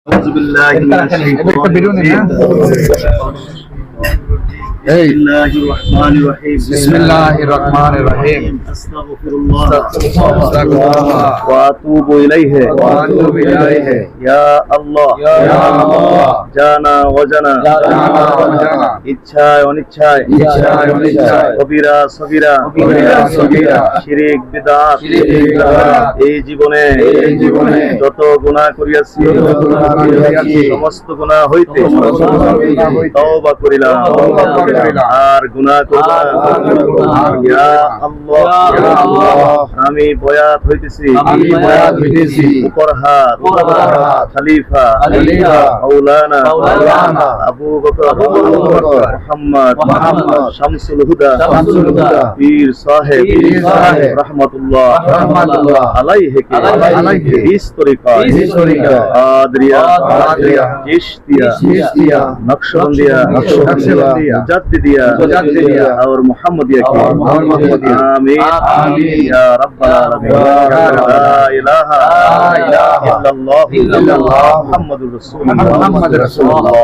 أعوذ بالله من الشيطان الرجيم. بسم الله الرحمن الرحيم. بسم الله الرحمن الرحيم. أستغفر الله أستغفر الله وأتوب إليه وأتوب إليه. يا الله يا الله জানা অজানা জানা অজানা ইচ্ছায় অনিচ্ছায় ইচ্ছায় অনিচ্ছায় কবিরা সগীরা কবিরা সগীরা শিরিক বিদআত শিরিক বিদআত এই জীবনে যত গুনাহ করিয়াছি যত গুনাহ করিয়াছি সমস্ত গুনাহ হইতে সমস্ত গুনাহ হইতে তওবা করিলাম তওবা করিলাম। আর গুনাহ করব না। ইয়া আল্লাহ আমি বয়াত হইতেছি উপর হাত খলিফা মাওলানা আবু বকর মুহাম্মদ শামসুল হুদা পীর সাহেব রাহমাতুল্লাহ আলাইহি ইস তরিকা আদরিয়া চিশতিয়া নকশবন্দিয়া মুজাদ্দিদিয়া और मुहम्मदिया की आमीन या रब्बल आलमीन ला इलाहा इल्लल्लाह मुहम्मदुर रसूलुल्लाह